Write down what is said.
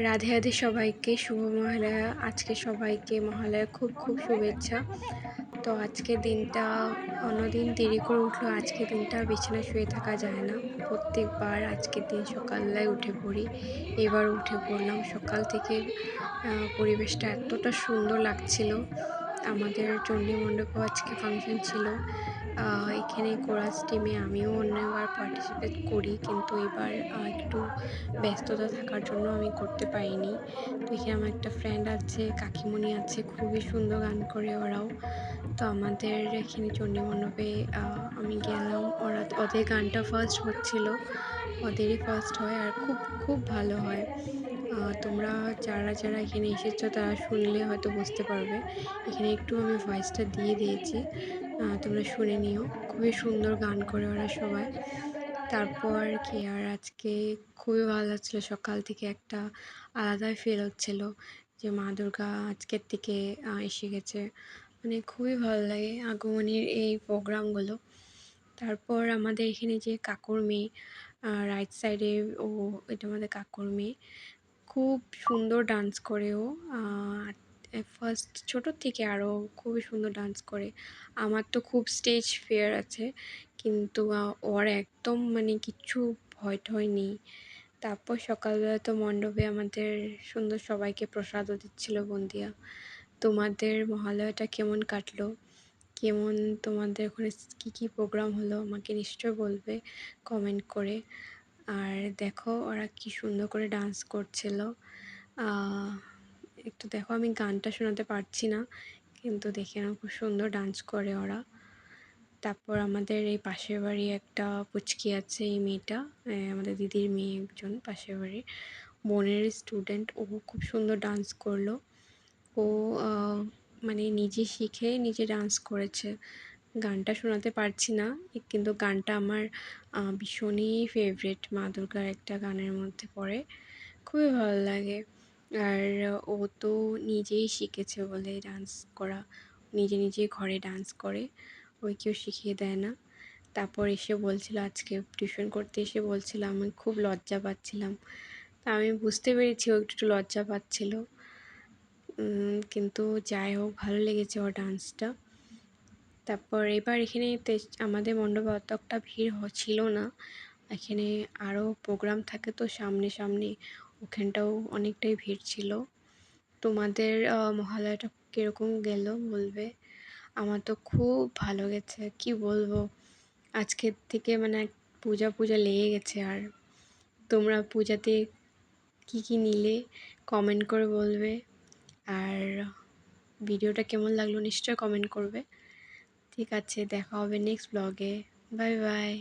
রাধে রাধে সবাইকে শুভ মহালয়া। আজকে সবাইকে মহালয়ার খুব খুব শুভেচ্ছা। তো আজকের দিনটা অন্যদিন দেরি করে উঠলেও আজকের দিনটা আর বিছানায় শুয়ে থাকা যায় না। প্রত্যেকবার আজকের দিন সকালবেলায় উঠে পড়ি। এবার উঠে পড়লাম সকাল থেকে। পরিবেশটা এতটা সুন্দর লাগছিল। আমাদের চণ্ডী মণ্ডপেও আজকে ফাংশন ছিল। এখানে কোরাস টিমে আমিও অন্যবার পার্টিসিপেট করি, কিন্তু এবার একটু ব্যস্ততা থাকার জন্য আমি করতে পারিনি। তো এখানে আমার একটা ফ্রেন্ড আছে, কাকিমণি আছে, খুবই সুন্দর গান করে ওরাও। তো আমাদের এখানে চণ্ডী মণ্ডপে আমি গেলাম, ওদের গানটা ফার্স্ট হচ্ছিল, ওদেরই ফার্স্ট হয় আর খুব খুব ভালো হয়। তোমরা যারা যারা এখানে এসেছো তারা শুনলে হয়তো বুঝতে পারবে। এখানে একটু আমি ভয়েসটা দিয়ে দিয়েছি, তোমরা শুনে নিও। খুবই সুন্দর গান করে ওরা সবাই। তারপর কি আর আজকে খুবই ভালো লাগছিলো, সকাল থেকে একটা আলাদাই ফিল হচ্ছিল যে মা দুর্গা আজকের থেকে এসে গেছে। মানে খুবই ভালো লাগে আগমনীর এই প্রোগ্রামগুলো। তারপর আমাদের এখানে যে কাকুর মেয়ে, রাইট সাইডে, এটা আমাদের কাকুর মেয়ে, খুব সুন্দর ডান্স করে ও। ফার্স্ট ছোটোর থেকে আরও খুবই সুন্দর ডান্স করে। আমার তো খুব স্টেজ ফিয়ার আছে, কিন্তু ওর একদম মানে কিচ্ছু ভয় টয় নেই। তারপর সকালবেলা তো মণ্ডপে আমাদের সুন্দর সবাইকে প্রসাদও দিচ্ছিল বন্দিয়া। তোমাদের মহালয়াটা কেমন কাটলো? কেমন তোমাদের ওখানে কী কী প্রোগ্রাম হলো আমাকে নিশ্চয় বলবে কমেন্ট করে। আর দেখো ওরা কি সুন্দর করে ডান্স করছিল। একটু দেখো, আমি গানটা শোনাতে পারছি না, কিন্তু দেখে না খুব সুন্দর ডান্স করে ওরা। তারপর আমাদের এই পাশের বাড়ি একটা পুচকি আছে, এই মেয়েটা আমাদের দিদির মেয়ে, একজন পাশের বাড়ির বোনের স্টুডেন্ট। ও খুব সুন্দর ডান্স করলো। ও মানে নিজে শিখে নিজে ডান্স করেছে। গানটা শোনাতে পারছি না, কিন্তু গানটা আমার ভীষণই ফেভারিট, মা দুর্গার একটা গানের মধ্যে পড়ে, খুবই ভালো লাগে। আর ও তো নিজেই শিখেছে বলে ডান্স করা, নিজে নিজেই ঘরে ডান্স করে, ওই কেউ শিখিয়ে দেয় না। তারপর এসে বলছিল, আজকে টিউশন করতে এসে বলছিল আমি খুব লজ্জা পাচ্ছিলাম। তা আমি বুঝতে পেরেছি ও একটু লজ্জা পাচ্ছিল, কিন্তু যাই হোক ভালো লেগেছে ওর ডান্সটা। তারপর এবার এখানে আমাদের মণ্ডপে অতটা ভিড় ছিল না। এখানে আরও প্রোগ্রাম থাকে তো সামনে সামনে, ওখানটাও অনেকটাই ভিড় ছিল। তোমাদের মহালয়াটা কীরকম গেল বলবে। আমার তো খুব ভালো গেছে, কি বলবো। আজকের থেকে মানে পূজা পূজা লেগে গেছে। আর তোমরা পূজাতে কি কি নিলে কমেন্ট করে বলবে। আর ভিডিওটা কেমন লাগলো নিশ্চয় কমেন্ট করবে। ঠিক আছে, দেখা হবে নেক্সট ব্লগে। Bye bye.